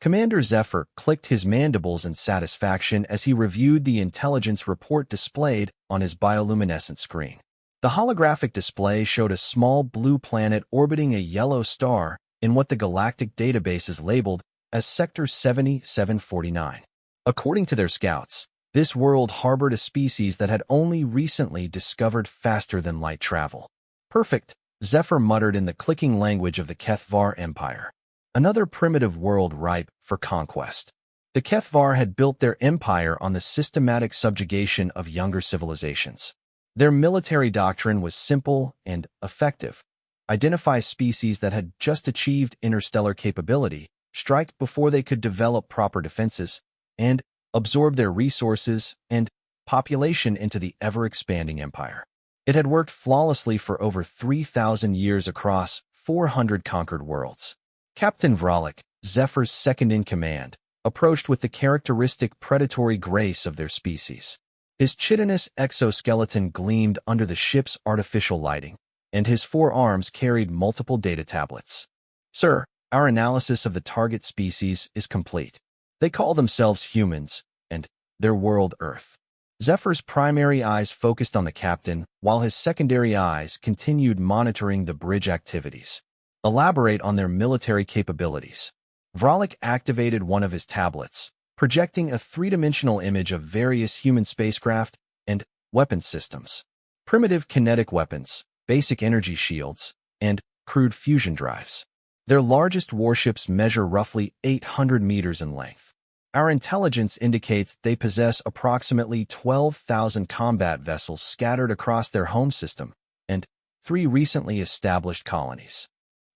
Commander Zephyr clicked his mandibles in satisfaction as he reviewed the intelligence report displayed on his bioluminescent screen. The holographic display showed a small blue planet orbiting a yellow star in what the galactic database is labeled as Sector 7749. According to their scouts, this world harbored a species that had only recently discovered faster-than-light travel. Perfect, Zephyr muttered in the clicking language of the HFY Empire. Another primitive world ripe for conquest. The HFY had built their empire on the systematic subjugation of younger civilizations. Their military doctrine was simple and effective. Identify species that had just achieved interstellar capability, strike before they could develop proper defenses, and absorb their resources and population into the ever-expanding empire. It had worked flawlessly for over 3,000 years across 400 conquered worlds. Captain Vralik, Zephyr's second-in-command, approached with the characteristic predatory grace of their species. His chitinous exoskeleton gleamed under the ship's artificial lighting, and his 4 arms carried multiple data tablets. Sir, our analysis of the target species is complete. They call themselves humans, and their world Earth. Zephyr's primary eyes focused on the captain, while his secondary eyes continued monitoring the bridge activities. Elaborate on their military capabilities. Vralik activated one of his tablets, projecting a 3-dimensional image of various human spacecraft and weapons systems. Primitive kinetic weapons, basic energy shields, and crude fusion drives. Their largest warships measure roughly 800 meters in length. Our intelligence indicates they possess approximately 12,000 combat vessels scattered across their home system and 3 recently established colonies.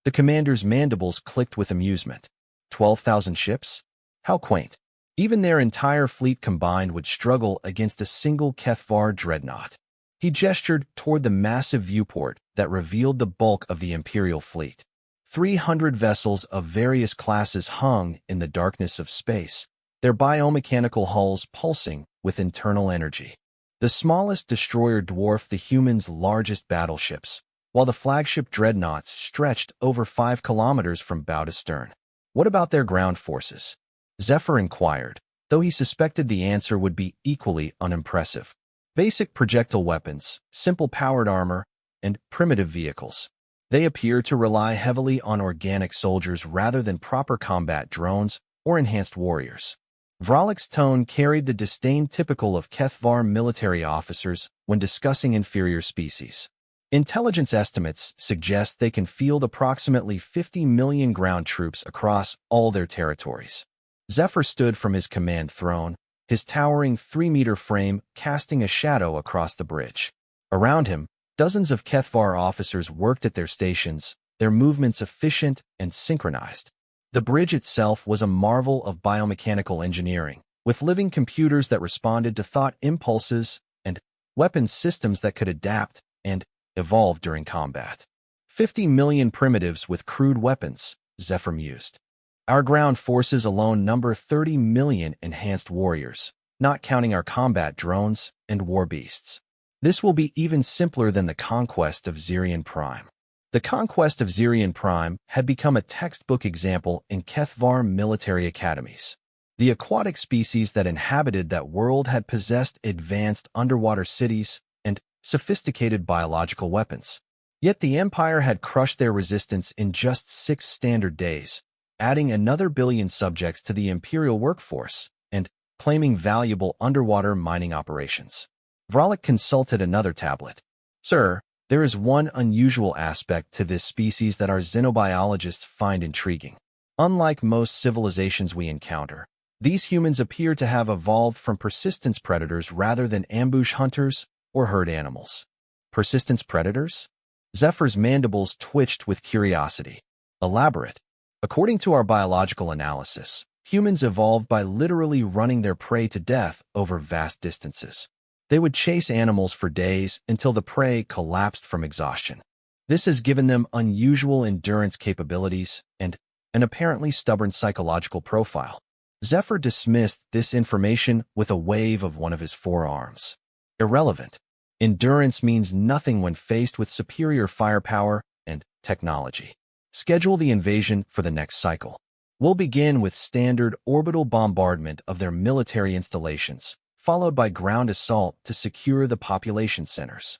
The commander's mandibles clicked with amusement. 12,000 ships? How quaint. Even their entire fleet combined would struggle against a single HFY dreadnought. He gestured toward the massive viewport that revealed the bulk of the Imperial fleet. 300 vessels of various classes hung in the darkness of space, their biomechanical hulls pulsing with internal energy. The smallest destroyer dwarfed the humans' largest battleships, while the flagship dreadnoughts stretched over 5 kilometers from bow to stern. What about their ground forces? Zephyr inquired, though he suspected the answer would be equally unimpressive. Basic projectile weapons, simple powered armor, and primitive vehicles. They appear to rely heavily on organic soldiers rather than proper combat drones or enhanced warriors. Vralik's tone carried the disdain typical of HFY military officers when discussing inferior species. Intelligence estimates suggest they can field approximately 50 million ground troops across all their territories. Zephyr stood from his command throne, his towering 3-meter frame casting a shadow across the bridge. Around him, dozens of HFY officers worked at their stations, their movements efficient and synchronized. The bridge itself was a marvel of biomechanical engineering, with living computers that responded to thought impulses and weapons systems that could adapt and evolve during combat. 50 million primitives with crude weapons, Zephyr mused. Our ground forces alone number 30 million enhanced warriors, not counting our combat drones and war beasts. This will be even simpler than the conquest of Zirian Prime. The conquest of Zirian Prime had become a textbook example in HFY military academies. The aquatic species that inhabited that world had possessed advanced underwater cities and sophisticated biological weapons. Yet the Empire had crushed their resistance in just 6 standard days, adding another billion subjects to the Imperial workforce and claiming valuable underwater mining operations. Vralik consulted another tablet. Sir, there is one unusual aspect to this species that our xenobiologists find intriguing. Unlike most civilizations we encounter, these humans appear to have evolved from persistence predators rather than ambush hunters or herd animals. Persistence predators? Zephyr's mandibles twitched with curiosity. Elaborate. According to our biological analysis, humans evolved by literally running their prey to death over vast distances. They would chase animals for days until the prey collapsed from exhaustion. This has given them unusual endurance capabilities and an apparently stubborn psychological profile. Zephyr dismissed this information with a wave of one of his forearms. Irrelevant. Endurance means nothing when faced with superior firepower and technology. Schedule the invasion for the next cycle. We'll begin with standard orbital bombardment of their military installations, followed by ground assault to secure the population centers.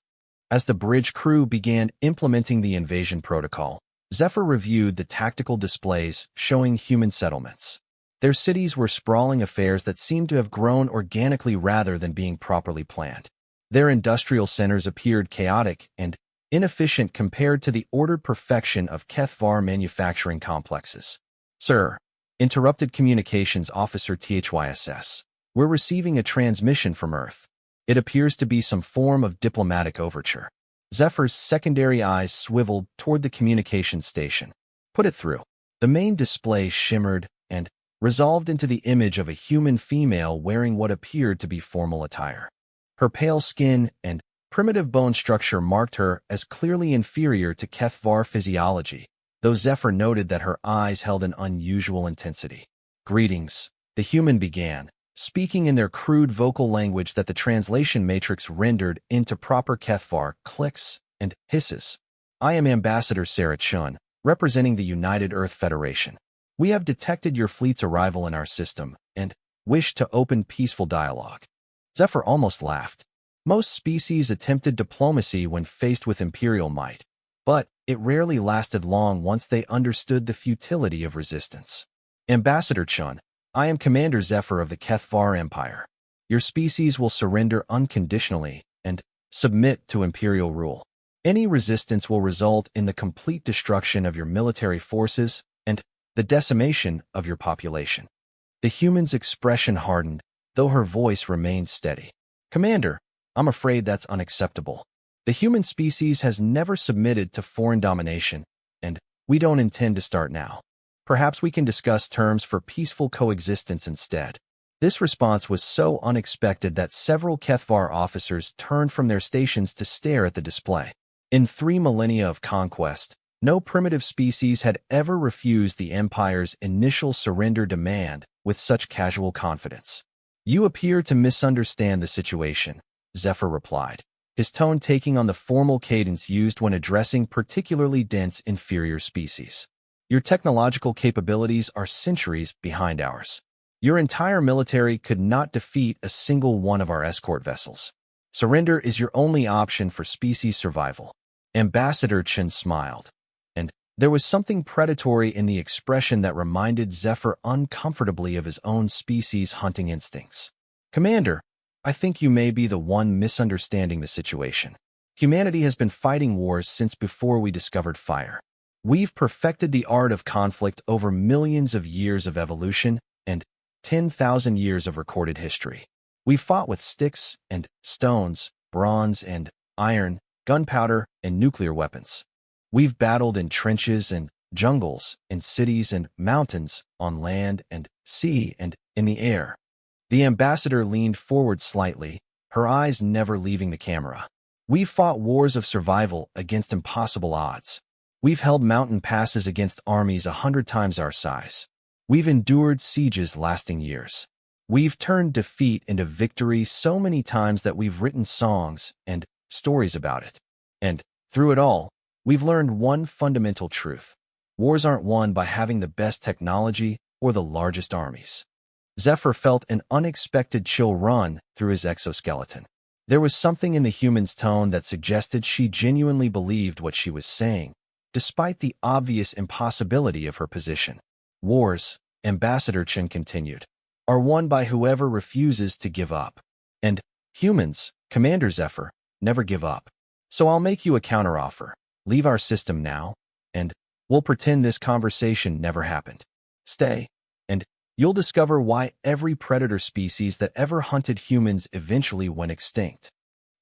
As the bridge crew began implementing the invasion protocol, Zephyr reviewed the tactical displays showing human settlements. Their cities were sprawling affairs that seemed to have grown organically rather than being properly planned. Their industrial centers appeared chaotic and inefficient compared to the ordered perfection of Kethvar manufacturing complexes. Sir, interrupted communications officer THYSS. We're receiving a transmission from Earth. It appears to be some form of diplomatic overture. Zephyr's secondary eyes swiveled toward the communications station. Put it through. The main display shimmered and resolved into the image of a human female wearing what appeared to be formal attire. Her pale skin and primitive bone structure marked her as clearly inferior to Kethvar physiology, though Zephyr noted that her eyes held an unusual intensity. Greetings, the human began, speaking in their crude vocal language that the translation matrix rendered into proper Kethvar clicks and hisses. I am Ambassador Sarah Chun, representing the United Earth Federation. We have detected your fleet's arrival in our system and wish to open peaceful dialogue. Zephyr almost laughed. Most species attempted diplomacy when faced with imperial might, but it rarely lasted long once they understood the futility of resistance. Ambassador Chun, I am Commander Zephyr of the Kethvar Empire. Your species will surrender unconditionally and submit to imperial rule. Any resistance will result in the complete destruction of your military forces and the decimation of your population. The human's expression hardened, though her voice remained steady. Commander, I'm afraid that's unacceptable. The human species has never submitted to foreign domination, and we don't intend to start now. Perhaps we can discuss terms for peaceful coexistence instead. This response was so unexpected that several Kethvar officers turned from their stations to stare at the display. In 3 millennia of conquest, no primitive species had ever refused the Empire's initial surrender demand with such casual confidence. You appear to misunderstand the situation, Zephyr replied, his tone taking on the formal cadence used when addressing particularly dense inferior species. Your technological capabilities are centuries behind ours. Your entire military could not defeat a single one of our escort vessels. Surrender is your only option for species survival. Ambassador Chen smiled, and there was something predatory in the expression that reminded Zephyr uncomfortably of his own species' hunting instincts. Commander, I think you may be the one misunderstanding the situation. Humanity has been fighting wars since before we discovered fire. We've perfected the art of conflict over millions of years of evolution and 10,000 years of recorded history. We've fought with sticks and stones, bronze and iron, gunpowder and nuclear weapons. We've battled in trenches and jungles, in cities and mountains, on land and sea and in the air. The ambassador leaned forward slightly, her eyes never leaving the camera. We've fought wars of survival against impossible odds. We've held mountain passes against armies 100 times our size. We've endured sieges lasting years. We've turned defeat into victory so many times that we've written songs and stories about it. And through it all, we've learned one fundamental truth. Wars aren't won by having the best technology or the largest armies. Zephyr felt an unexpected chill run through his exoskeleton. There was something in the human's tone that suggested she genuinely believed what she was saying, despite the obvious impossibility of her position. Wars, Ambassador Chen continued, are won by whoever refuses to give up. And humans, Commander Zephyr, never give up. So I'll make you a counteroffer. Leave our system now, and we'll pretend this conversation never happened. Stay, and you'll discover why every predator species that ever hunted humans eventually went extinct.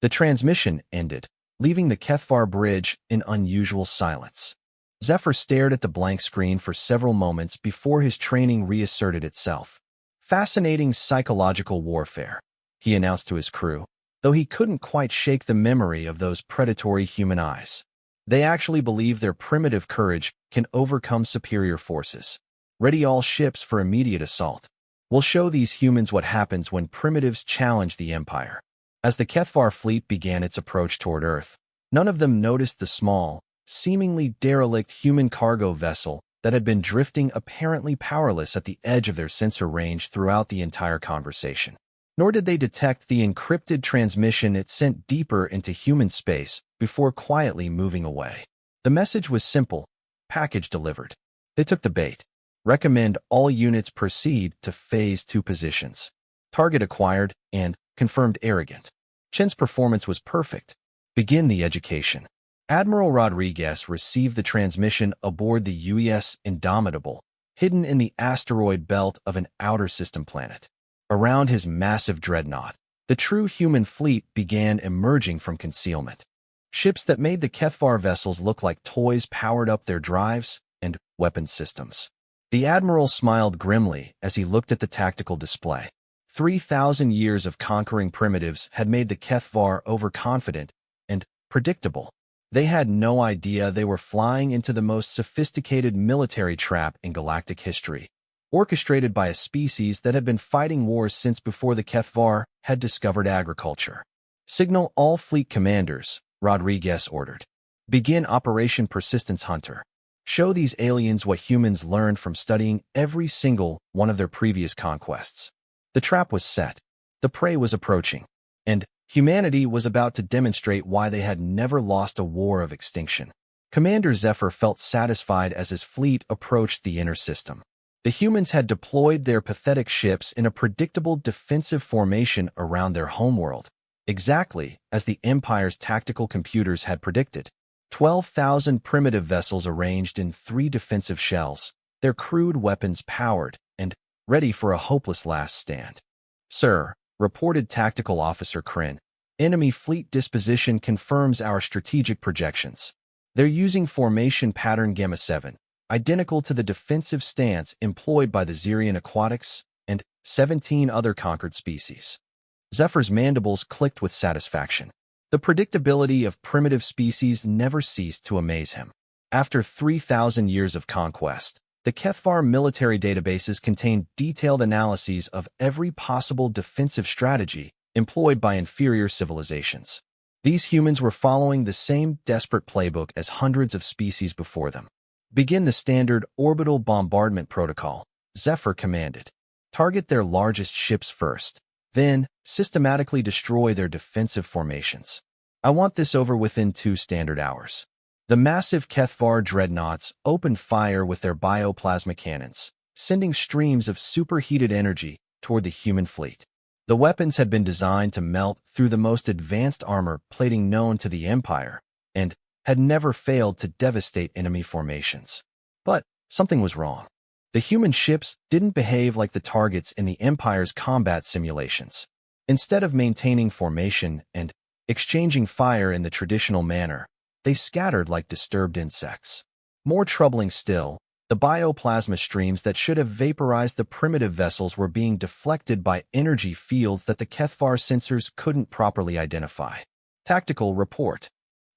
The transmission ended, leaving the Kethvar bridge in unusual silence. Zephyr stared at the blank screen for several moments before his training reasserted itself. Fascinating psychological warfare, he announced to his crew, though he couldn't quite shake the memory of those predatory human eyes. They actually believe their primitive courage can overcome superior forces. Ready all ships for immediate assault. We'll show these humans what happens when primitives challenge the Empire. As the Kethvar fleet began its approach toward Earth, none of them noticed the small, seemingly derelict human cargo vessel that had been drifting apparently powerless at the edge of their sensor range throughout the entire conversation. Nor did they detect the encrypted transmission it sent deeper into human space before quietly moving away. The message was simple: package delivered. They took the bait. Recommend all units proceed to Phase 2 positions. Target acquired and confirmed arrogant. Chen's performance was perfect. Begin the education. Admiral Rodriguez received the transmission aboard the UES Indomitable, hidden in the asteroid belt of an outer system planet. Around his massive dreadnought, the true human fleet began emerging from concealment. Ships that made the Kethvar vessels look like toys powered up their drives and weapon systems. The Admiral smiled grimly as he looked at the tactical display. 3,000 years of conquering primitives had made the Kethvar overconfident and predictable. They had no idea they were flying into the most sophisticated military trap in galactic history, orchestrated by a species that had been fighting wars since before the Kethvar had discovered agriculture. Signal all fleet commanders, Rodriguez ordered. Begin Operation Persistence Hunter. Show these aliens what humans learned from studying every single one of their previous conquests. The trap was set. The prey was approaching, and humanity was about to demonstrate why they had never lost a war of extinction. Commander Zephyr felt satisfied as his fleet approached the inner system. The humans had deployed their pathetic ships in a predictable defensive formation around their homeworld, exactly as the Empire's tactical computers had predicted. 12,000 primitive vessels arranged in 3 defensive shells, their crude weapons powered and ready for a hopeless last stand. Sir, reported Tactical Officer Kryn, enemy fleet disposition confirms our strategic projections. They're using formation pattern Gamma 7, identical to the defensive stance employed by the Xerian Aquatics and 17 other conquered species. Zephyr's mandibles clicked with satisfaction. The predictability of primitive species never ceased to amaze him. After 3,000 years of conquest, the Kethvar military databases contained detailed analyses of every possible defensive strategy employed by inferior civilizations. These humans were following the same desperate playbook as hundreds of species before them. Begin the standard orbital bombardment protocol, Zephyr commanded. Target their largest ships first, then systematically destroy their defensive formations. I want this over within 2 standard hours. The massive Kethvar dreadnoughts opened fire with their bioplasma cannons, sending streams of superheated energy toward the human fleet. The weapons had been designed to melt through the most advanced armor plating known to the Empire, and had never failed to devastate enemy formations. But something was wrong. The human ships didn't behave like the targets in the Empire's combat simulations. Instead of maintaining formation and exchanging fire in the traditional manner, they scattered like disturbed insects. More troubling still, the bioplasma streams that should have vaporized the primitive vessels were being deflected by energy fields that the Kethvar sensors couldn't properly identify. Tactical report.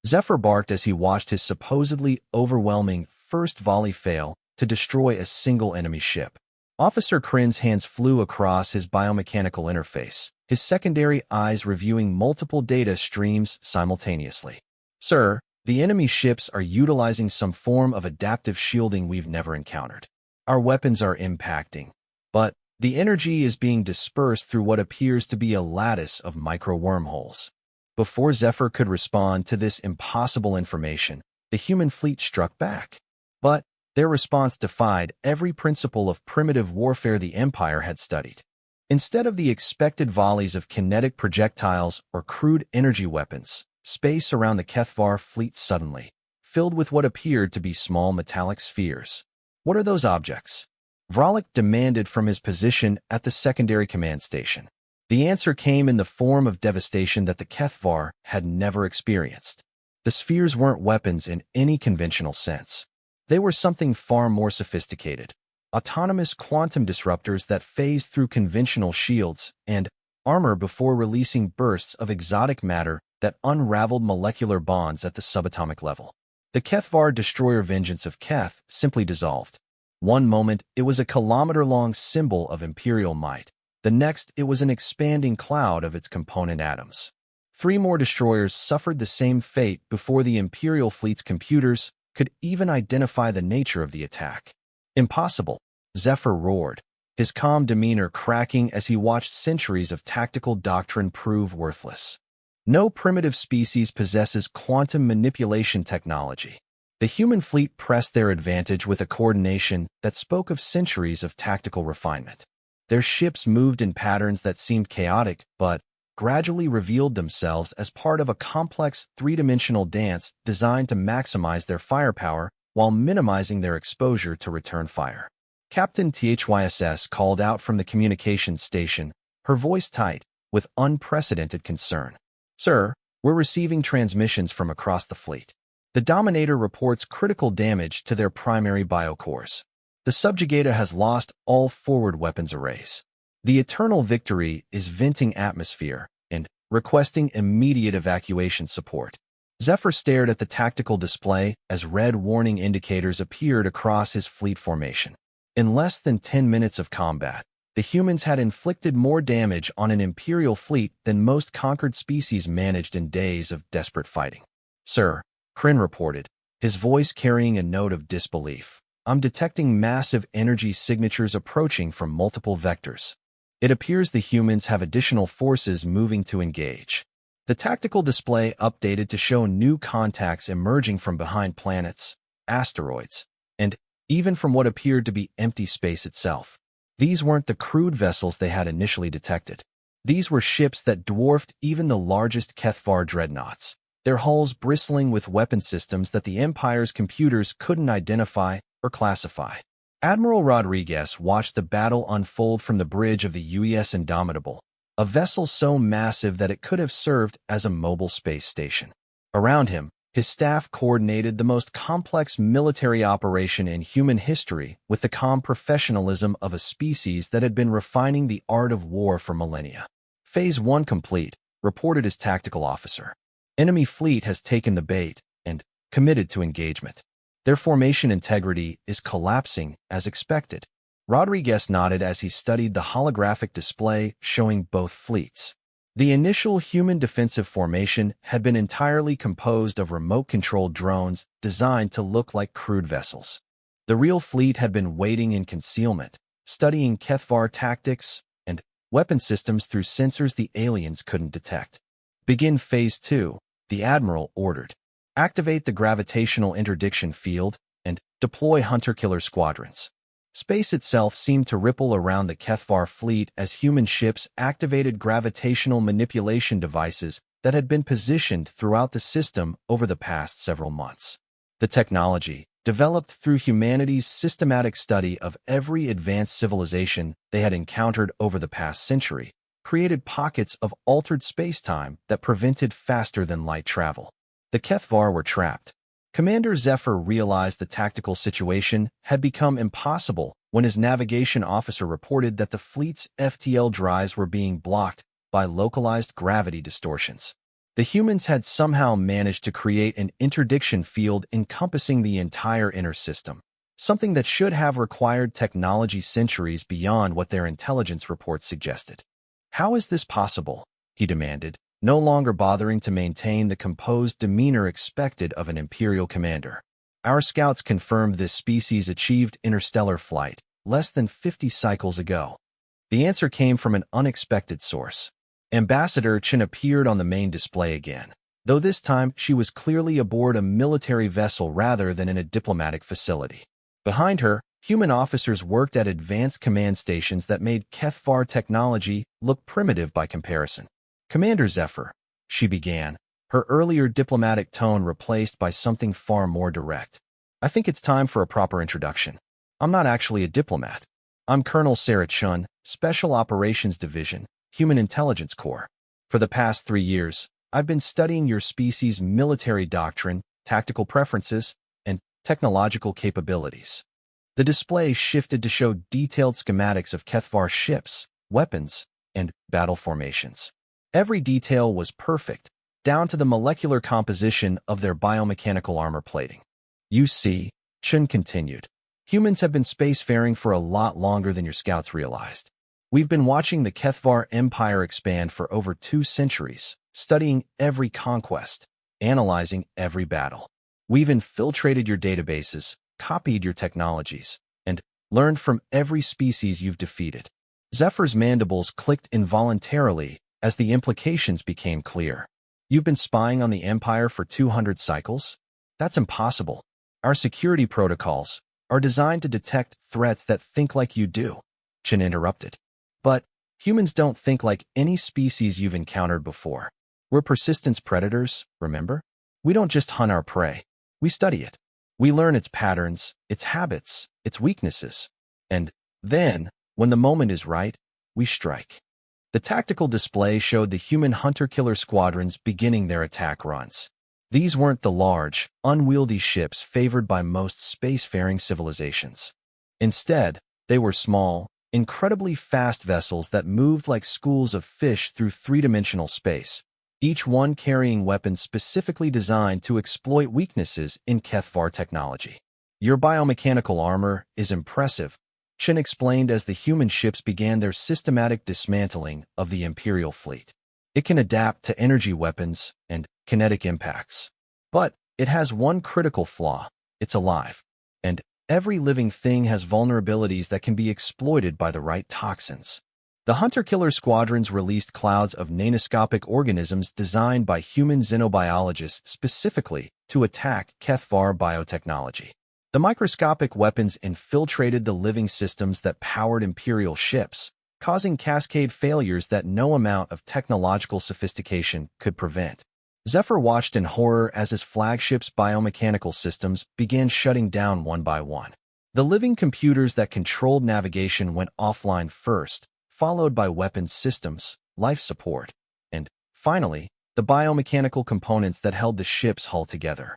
Zephyr barked as he watched his supposedly overwhelming first volley fail to destroy a single enemy ship. Officer Kryn's hands flew across his biomechanical interface, his secondary eyes reviewing multiple data streams simultaneously. Sir, the enemy ships are utilizing some form of adaptive shielding we've never encountered. Our weapons are impacting, but the energy is being dispersed through what appears to be a lattice of micro-wormholes. Before Zephyr could respond to this impossible information, the human fleet struck back. But their response defied every principle of primitive warfare the Empire had studied. Instead of the expected volleys of kinetic projectiles or crude energy weapons, space around the Kethvar fleet suddenly filled with what appeared to be small metallic spheres. What are those objects? Vralik demanded from his position at the secondary command station. The answer came in the form of devastation that the Kethvar had never experienced. The spheres weren't weapons in any conventional sense. They were something far more sophisticated. Autonomous quantum disruptors that phased through conventional shields and armor before releasing bursts of exotic matter that unraveled molecular bonds at the subatomic level. The Kethvar destroyer vengeance of Keth simply dissolved. One moment, it was a kilometer-long symbol of imperial might. The next, it was an expanding cloud of its component atoms. 3 more destroyers suffered the same fate before the Imperial fleet's computers could even identify the nature of the attack. Impossible, Zephyr roared, his calm demeanor cracking as he watched centuries of tactical doctrine prove worthless. No primitive species possesses quantum manipulation technology. The human fleet pressed their advantage with a coordination that spoke of centuries of tactical refinement. Their ships moved in patterns that seemed chaotic, but gradually revealed themselves as part of a complex three-dimensional dance designed to maximize their firepower while minimizing their exposure to return fire. Captain THYSS called out from the communications station, her voice tight, with unprecedented concern. "Sir, we're receiving transmissions from across the fleet. The Dominator reports critical damage to their primary biocores. The Subjugator has lost all forward weapons arrays. The Eternal Victory is venting atmosphere and requesting immediate evacuation support." Zephyr stared at the tactical display as red warning indicators appeared across his fleet formation. In less than 10 minutes of combat, the humans had inflicted more damage on an Imperial fleet than most conquered species managed in days of desperate fighting. "Sir," Kryn reported, his voice carrying a note of disbelief, "I'm detecting massive energy signatures approaching from multiple vectors. It appears the humans have additional forces moving to engage." The tactical display updated to show new contacts emerging from behind planets, asteroids, and even from what appeared to be empty space itself. These weren't the crude vessels they had initially detected. These were ships that dwarfed even the largest Kethvar dreadnoughts, their hulls bristling with weapon systems that the Empire's computers couldn't identify or classify. Admiral Rodriguez watched the battle unfold from the bridge of the UES Indomitable, a vessel so massive that it could have served as a mobile space station. Around him, his staff coordinated the most complex military operation in human history with the calm professionalism of a species that had been refining the art of war for millennia. "Phase 1 complete," reported his tactical officer. "Enemy fleet has taken the bait and committed to engagement. Their formation integrity is collapsing as expected." Rodriguez nodded as he studied the holographic display showing both fleets. The initial human defensive formation had been entirely composed of remote-controlled drones designed to look like crude vessels. The real fleet had been waiting in concealment, studying Kethvar tactics and weapon systems through sensors the aliens couldn't detect. "Begin Phase 2, the Admiral ordered. "Activate the gravitational interdiction field and deploy hunter-killer squadrons." Space itself seemed to ripple around the Kethvar fleet as human ships activated gravitational manipulation devices that had been positioned throughout the system over the past several months. The technology, developed through humanity's systematic study of every advanced civilization they had encountered over the past century, created pockets of altered space-time that prevented faster-than-light travel. The Kethvar were trapped. Commander Zephyr realized the tactical situation had become impossible when his navigation officer reported that the fleet's FTL drives were being blocked by localized gravity distortions. The humans had somehow managed to create an interdiction field encompassing the entire inner system, something that should have required technology centuries beyond what their intelligence reports suggested. "How is this possible?" he demanded, no longer bothering to maintain the composed demeanor expected of an Imperial commander. "Our scouts confirmed this species achieved interstellar flight less than 50 cycles ago." The answer came from an unexpected source. Ambassador Chen appeared on the main display again, though this time she was clearly aboard a military vessel rather than in a diplomatic facility. Behind her, human officers worked at advanced command stations that made Kethvar technology look primitive by comparison. "Commander Zephyr," she began, her earlier diplomatic tone replaced by something far more direct. "I think it's time for a proper introduction. I'm not actually a diplomat. I'm Colonel Sarah Chun, Special Operations Division, Human Intelligence Corps. For the past 3 years, I've been studying your species' military doctrine, tactical preferences, and technological capabilities." The display shifted to show detailed schematics of Kethvar ships, weapons, and battle formations. Every detail was perfect, down to the molecular composition of their biomechanical armor plating. "You see," Chun continued, "humans have been spacefaring for a lot longer than your scouts realized. We've been watching the Kethvar Empire expand for over 2 centuries, studying every conquest, analyzing every battle. We've infiltrated your databases, copied your technologies, and learned from every species you've defeated. Zephyr's mandibles clicked involuntarily as the implications became clear. You've been spying on the Empire for 200 cycles? That's impossible. Our security protocols are designed to detect threats that think like you do, Chin interrupted. But humans don't think like any species you've encountered before. We're persistence predators, remember? We don't just hunt our prey. We study it. We learn its patterns, its habits, its weaknesses. And then, when the moment is right, we strike. The tactical display showed the human hunter-killer squadrons beginning their attack runs. These weren't the large, unwieldy ships favored by most spacefaring civilizations. Instead, they were small, incredibly fast vessels that moved like schools of fish through three-dimensional space, each one carrying weapons specifically designed to exploit weaknesses in HFY technology. Your biomechanical armor is impressive, Chin explained as the human ships began their systematic dismantling of the Imperial fleet. It can adapt to energy weapons and kinetic impacts. But it has one critical flaw: it's alive. And every living thing has vulnerabilities that can be exploited by the right toxins. The hunter-killer squadrons released clouds of nanoscopic organisms designed by human xenobiologists specifically to attack HFY biotechnology. The microscopic weapons infiltrated the living systems that powered Imperial ships, causing cascade failures that no amount of technological sophistication could prevent. Zephyr watched in horror as his flagship's biomechanical systems began shutting down one by one. The living computers that controlled navigation went offline first, followed by weapons systems, life support, and, finally, the biomechanical components that held the ship's hull together.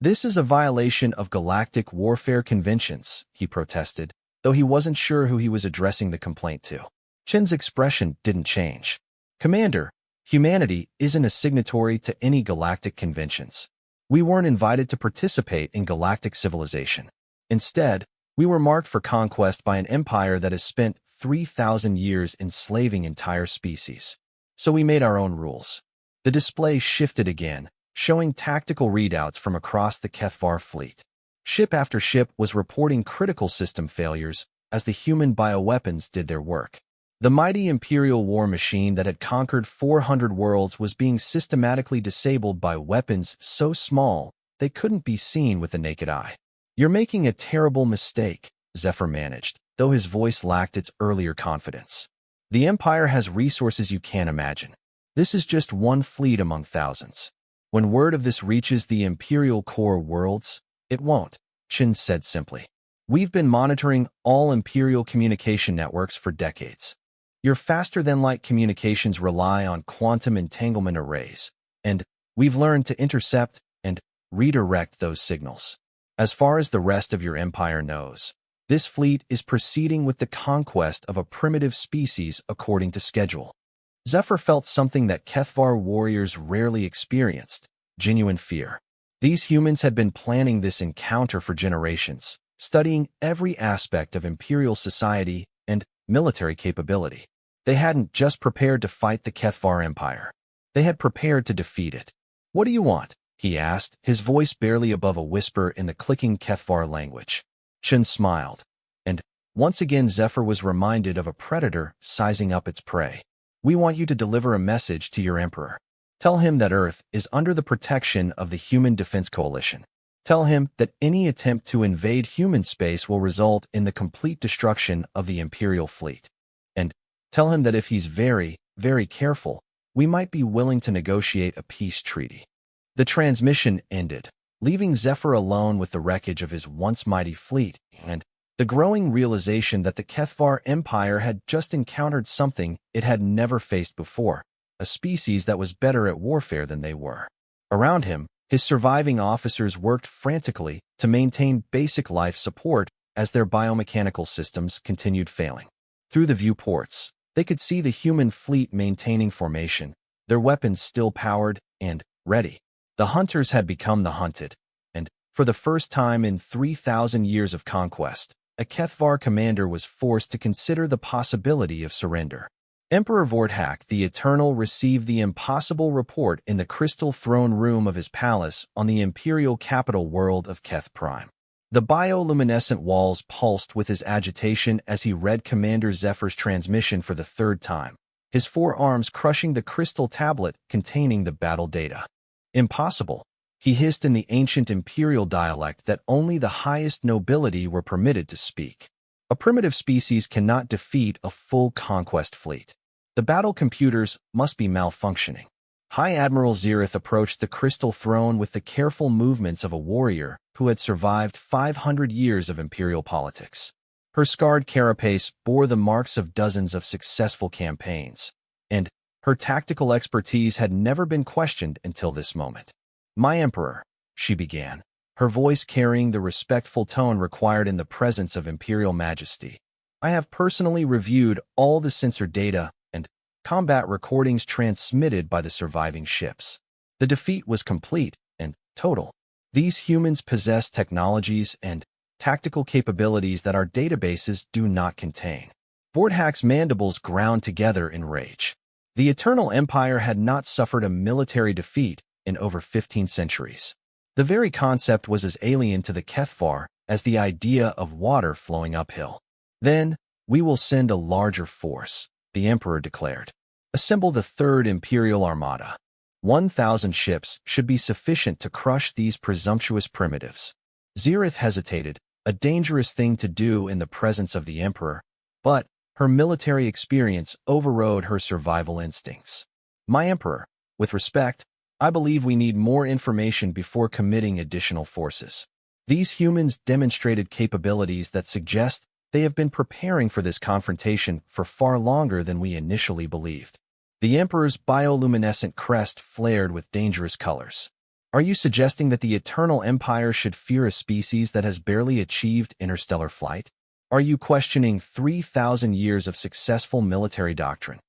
This is a violation of galactic warfare conventions, he protested, though he wasn't sure who he was addressing the complaint to. Chin's expression didn't change. Commander, humanity isn't a signatory to any galactic conventions. We weren't invited to participate in galactic civilization. Instead, we were marked for conquest by an empire that has spent 3,000 years enslaving entire species. So we made our own rules. The display shifted again, showing tactical readouts from across the HFY fleet. Ship after ship was reporting critical system failures as the human bioweapons did their work. The mighty Imperial war machine that had conquered 400 worlds was being systematically disabled by weapons so small they couldn't be seen with the naked eye. You're making a terrible mistake, Zephyr managed, though his voice lacked its earlier confidence. The Empire has resources you can't imagine. This is just one fleet among thousands. When word of this reaches the Imperial core worlds, it won't, Chin said simply. We've been monitoring all Imperial communication networks for decades. Your faster-than-light communications rely on quantum entanglement arrays, and we've learned to intercept and redirect those signals. As far as the rest of your empire knows, this fleet is proceeding with the conquest of a primitive species according to schedule. Zephyr felt something that HFY warriors rarely experienced: genuine fear. These humans had been planning this encounter for generations, studying every aspect of Imperial society and military capability. They hadn't just prepared to fight the HFY Empire. They had prepared to defeat it. "What do you want?" he asked, his voice barely above a whisper in the clicking HFY language. Chin smiled, and once again Zephyr was reminded of a predator sizing up its prey. "We want you to deliver a message to your emperor. Tell him that Earth is under the protection of the Human Defense Coalition. Tell him that any attempt to invade human space will result in the complete destruction of the Imperial fleet. And tell him that if he's very, very careful, we might be willing to negotiate a peace treaty." The transmission ended, leaving Zephyr alone with the wreckage of his once mighty fleet and the growing realization that the HFY Empire had just encountered something it had never faced before, a species that was better at warfare than they were. Around him, his surviving officers worked frantically to maintain basic life support as their biomechanical systems continued failing. Through the viewports, they could see the human fleet maintaining formation, their weapons still powered and ready. The hunters had become the hunted, and for the first time in 3,000 years of conquest, a HFY commander was forced to consider the possibility of surrender. Emperor Vorthak the Eternal received the impossible report in the crystal throne room of his palace on the imperial capital world of Keth Prime. The bioluminescent walls pulsed with his agitation as he read Commander Zephyr's transmission for the third time, his forearms crushing the crystal tablet containing the battle data. Impossible, he hissed in the ancient imperial dialect that only the highest nobility were permitted to speak. A primitive species cannot defeat a full conquest fleet. The battle computers must be malfunctioning. High Admiral Zereth approached the crystal throne with the careful movements of a warrior who had survived 500 years of imperial politics. Her scarred carapace bore the marks of dozens of successful campaigns, and her tactical expertise had never been questioned until this moment. "My Emperor," she began, her voice carrying the respectful tone required in the presence of imperial majesty. "I have personally reviewed all the sensor data and combat recordings transmitted by the surviving ships. The defeat was complete and total. These humans possess technologies and tactical capabilities that our databases do not contain." Vorthak's mandibles ground together in rage. The Eternal Empire had not suffered a military defeat in over 15 centuries. The very concept was as alien to the Kethvar as the idea of water flowing uphill. "Then, we will send a larger force," the Emperor declared. "Assemble the Third Imperial Armada. 1,000 ships should be sufficient to crush these presumptuous primitives." Zereth hesitated, a dangerous thing to do in the presence of the Emperor, but her military experience overrode her survival instincts. "My Emperor, with respect, I believe we need more information before committing additional forces. These humans demonstrated capabilities that suggest they have been preparing for this confrontation for far longer than we initially believed." The Emperor's bioluminescent crest flared with dangerous colors. "Are you suggesting that the Eternal Empire should fear a species that has barely achieved interstellar flight? Are you questioning 3,000 years of successful military doctrine?"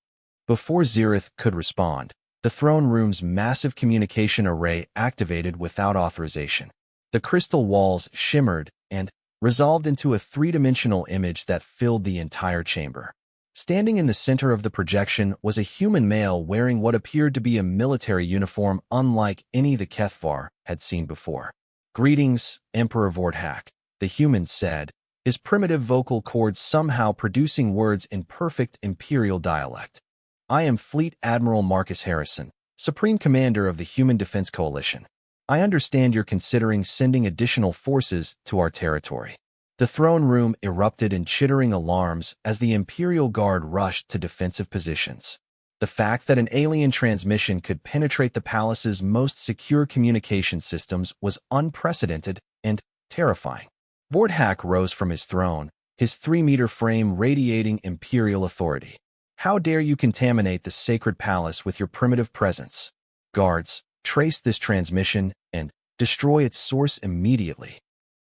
Before Zereth could respond, the throne room's massive communication array activated without authorization. The crystal walls shimmered and resolved into a three-dimensional image that filled the entire chamber. Standing in the center of the projection was a human male wearing what appeared to be a military uniform unlike any the Kethvar had seen before. "Greetings, Emperor Vorthak," the human said, his primitive vocal cords somehow producing words in perfect imperial dialect. "I am Fleet Admiral Marcus Harrison, Supreme Commander of the Human Defense Coalition. I understand you're considering sending additional forces to our territory." The throne room erupted in chittering alarms as the Imperial Guard rushed to defensive positions. The fact that an alien transmission could penetrate the palace's most secure communication systems was unprecedented and terrifying. Vorthak rose from his throne, his 3-meter frame radiating imperial authority. "How dare you contaminate the sacred palace with your primitive presence? Guards, trace this transmission and destroy its source immediately."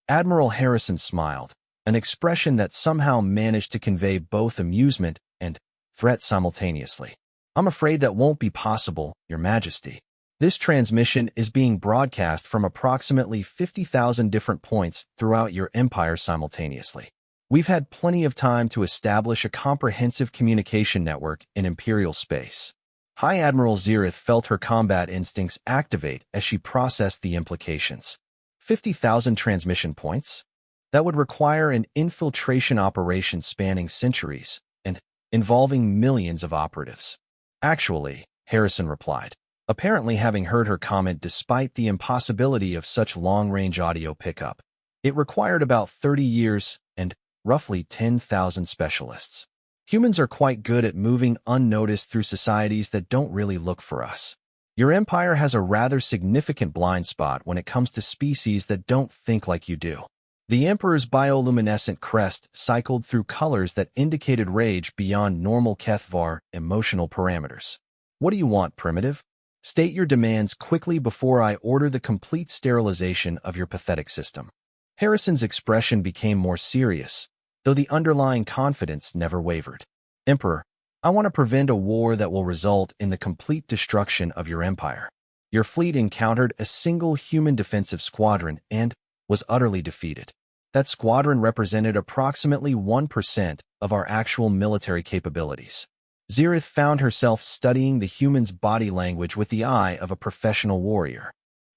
Admiral Harrison smiled, an expression that somehow managed to convey both amusement and threat simultaneously. "I'm afraid that won't be possible, Your Majesty. This transmission is being broadcast from approximately 50,000 different points throughout your empire simultaneously. We've had plenty of time to establish a comprehensive communication network in Imperial space." High Admiral Zereth felt her combat instincts activate as she processed the implications. 50,000 transmission points? That would require an infiltration operation spanning centuries and involving millions of operatives. "Actually," Harrison replied, apparently having heard her comment despite the impossibility of such long-range audio pickup, "it required about 30 years and roughly 10,000 specialists. Humans are quite good at moving unnoticed through societies that don't really look for us. Your empire has a rather significant blind spot when it comes to species that don't think like you do." The Emperor's bioluminescent crest cycled through colors that indicated rage beyond normal Kethvar emotional parameters. "What do you want, primitive? State your demands quickly before I order the complete sterilization of your pathetic system." Harrison's expression became more serious, though the underlying confidence never wavered. "Emperor, I want to prevent a war that will result in the complete destruction of your empire. Your fleet encountered a single human defensive squadron and was utterly defeated. That squadron represented approximately 1% of our actual military capabilities. Xerath found herself studying the human's body language with the eye of a professional warrior.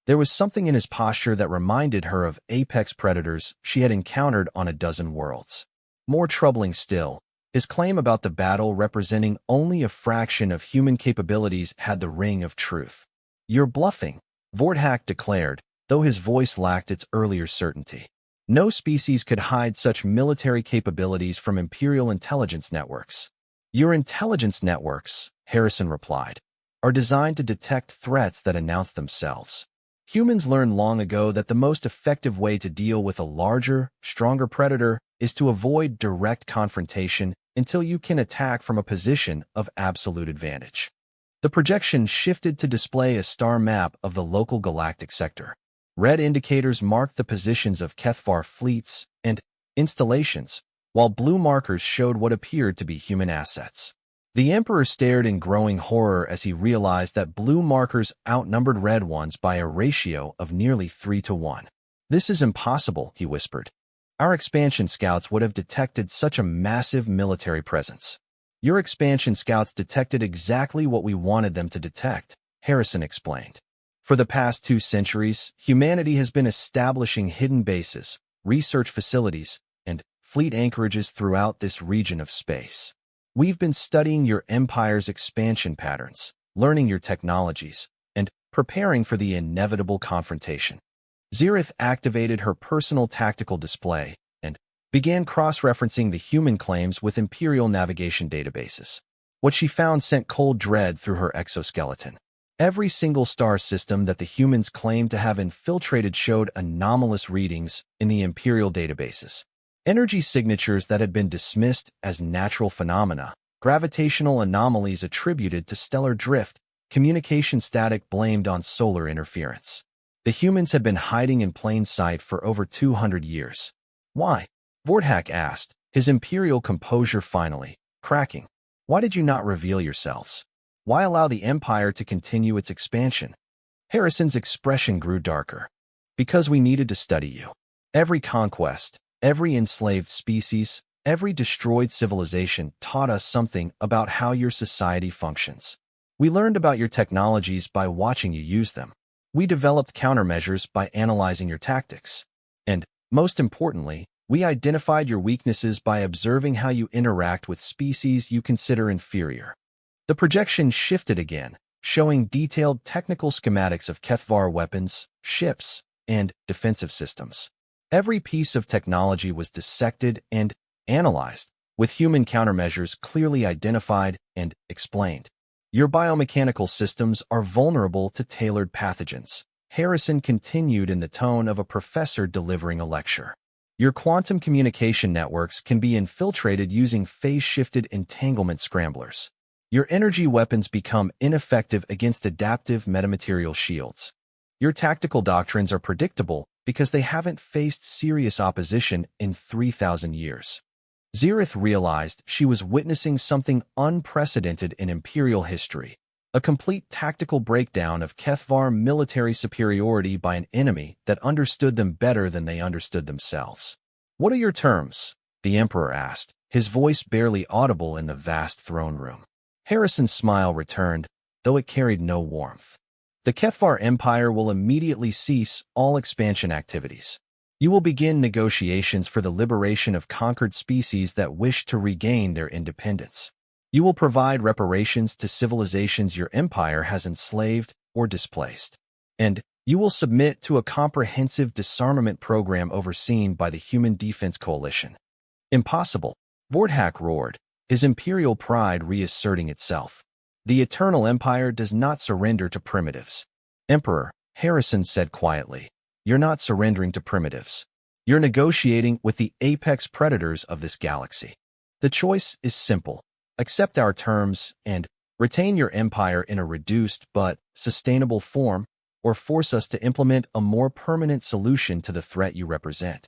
There was something in his posture that reminded her of apex predators she had encountered on a dozen worlds. More troubling still, his claim about the battle representing only a fraction of human capabilities had the ring of truth. "You're bluffing," Vorthak declared, though his voice lacked its earlier certainty. No species could hide such military capabilities from Imperial intelligence networks. "Your intelligence networks," Harrison replied, "are designed to detect threats that announce themselves. Humans learned long ago that the most effective way to deal with a larger, stronger predator is to avoid direct confrontation until you can attack from a position of absolute advantage." The projection shifted to display a star map of the local galactic sector. Red indicators marked the positions of Kethvar fleets and installations, while blue markers showed what appeared to be human assets. The Emperor stared in growing horror as he realized that blue markers outnumbered red ones by a ratio of nearly 3-to-1. "This is impossible," he whispered. "Our expansion scouts would have detected such a massive military presence." "Your expansion scouts detected exactly what we wanted them to detect," Harrison explained. "For the past 2 centuries, humanity has been establishing hidden bases, research facilities, and fleet anchorages throughout this region of space. We've been studying your empire's expansion patterns, learning your technologies, and preparing for the inevitable confrontation." Xerath activated her personal tactical display and began cross-referencing the human claims with Imperial navigation databases. What she found sent cold dread through her exoskeleton. Every single star system that the humans claimed to have infiltrated showed anomalous readings in the Imperial databases. Energy signatures that had been dismissed as natural phenomena, gravitational anomalies attributed to stellar drift, communication static blamed on solar interference. The humans had been hiding in plain sight for over 200 years. "Why?" Vorthak asked, his Imperial composure finally cracking. "Why did you not reveal yourselves? Why allow the Empire to continue its expansion?" Harrison's expression grew darker. "Because we needed to study you. Every conquest, every enslaved species, every destroyed civilization taught us something about how your society functions. We learned about your technologies by watching you use them. We developed countermeasures by analyzing your tactics. And, most importantly, we identified your weaknesses by observing how you interact with species you consider inferior." The projection shifted again, showing detailed technical schematics of Kethvar weapons, ships, and defensive systems. Every piece of technology was dissected and analyzed, with human countermeasures clearly identified and explained. "Your biomechanical systems are vulnerable to tailored pathogens," Harrison continued in the tone of a professor delivering a lecture. "Your quantum communication networks can be infiltrated using phase-shifted entanglement scramblers. Your energy weapons become ineffective against adaptive metamaterial shields. Your tactical doctrines are predictable because they haven't faced serious opposition in 3,000 years." Xerath realized she was witnessing something unprecedented in Imperial history, a complete tactical breakdown of Kethvar military superiority by an enemy that understood them better than they understood themselves. "What are your terms?" the Emperor asked, his voice barely audible in the vast throne room. Harrison's smile returned, though it carried no warmth. "The Kethvar Empire will immediately cease all expansion activities. You will begin negotiations for the liberation of conquered species that wish to regain their independence. You will provide reparations to civilizations your empire has enslaved or displaced. And you will submit to a comprehensive disarmament program overseen by the Human Defense Coalition." "Impossible," Vorthak roared, his imperial pride reasserting itself. "The Eternal Empire does not surrender to primitives." "Emperor," Harrison said quietly, "you're not surrendering to primitives. You're negotiating with the apex predators of this galaxy. The choice is simple. Accept our terms and retain your empire in a reduced but sustainable form, or force us to implement a more permanent solution to the threat you represent."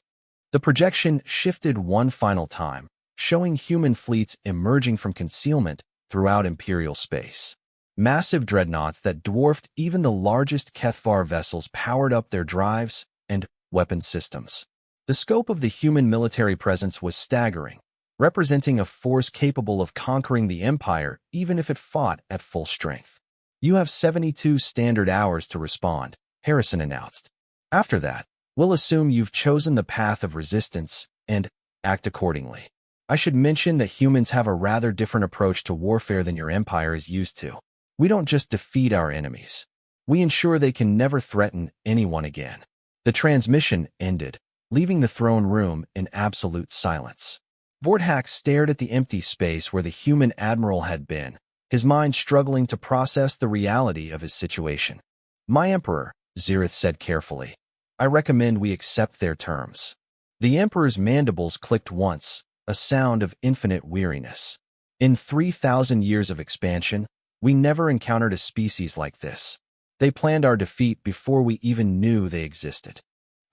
The projection shifted one final time, showing human fleets emerging from concealment throughout Imperial space. Massive dreadnoughts that dwarfed even the largest Kethvar vessels powered up their drives and weapons systems. The scope of the human military presence was staggering, representing a force capable of conquering the Empire even if it fought at full strength. You have 72 standard hours to respond, Harrison announced. After that, we'll assume you've chosen the path of resistance and act accordingly. I should mention that humans have a rather different approach to warfare than your Empire is used to. We don't just defeat our enemies. We ensure they can never threaten anyone again. The transmission ended, leaving the throne room in absolute silence. Vorthak stared at the empty space where the human admiral had been, his mind struggling to process the reality of his situation. "My Emperor," Zirith said carefully, "I recommend we accept their terms." The Emperor's mandibles clicked once, a sound of infinite weariness. In 3,000 years of expansion, we never encountered a species like this. They planned our defeat before we even knew they existed.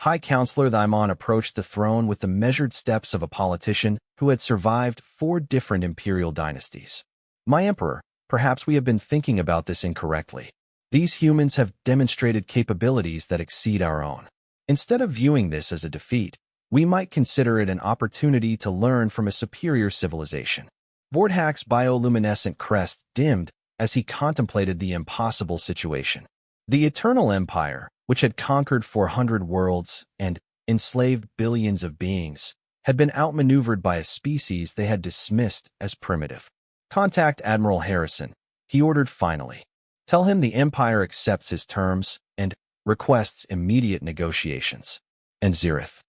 High Counselor Thaimon approached the throne with the measured steps of a politician who had survived 4 different imperial dynasties. "My Emperor, perhaps we have been thinking about this incorrectly. These humans have demonstrated capabilities that exceed our own. Instead of viewing this as a defeat, we might consider it an opportunity to learn from a superior civilization." Vorthak's bioluminescent crest dimmed as he contemplated the impossible situation. The Eternal Empire, which had conquered 400 worlds and enslaved billions of beings, had been outmaneuvered by a species they had dismissed as primitive. "Contact Admiral Harrison," he ordered finally. "Tell him the Empire accepts his terms and requests immediate negotiations." And Zirith: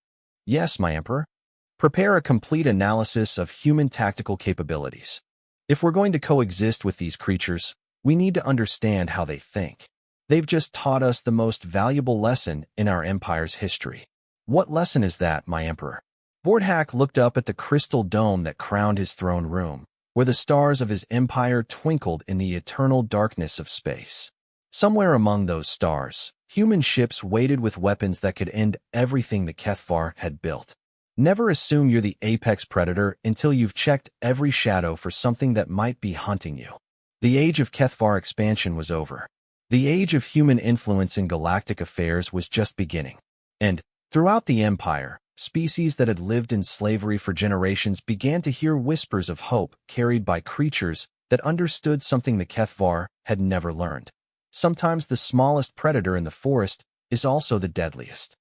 "Yes, my Emperor. Prepare a complete analysis of human tactical capabilities. If we're going to coexist with these creatures, we need to understand how they think. They've just taught us the most valuable lesson in our Empire's history." "What lesson is that, my Emperor?" Vorthak looked up at the crystal dome that crowned his throne room, where the stars of his empire twinkled in the eternal darkness of space. Somewhere among those stars, human ships waited with weapons that could end everything the Kethvar had built. Never assume you're the apex predator until you've checked every shadow for something that might be hunting you. The age of Kethvar expansion was over. The age of human influence in galactic affairs was just beginning. And, throughout the Empire, species that had lived in slavery for generations began to hear whispers of hope carried by creatures that understood something the Kethvar had never learned. Sometimes the smallest predator in the forest is also the deadliest.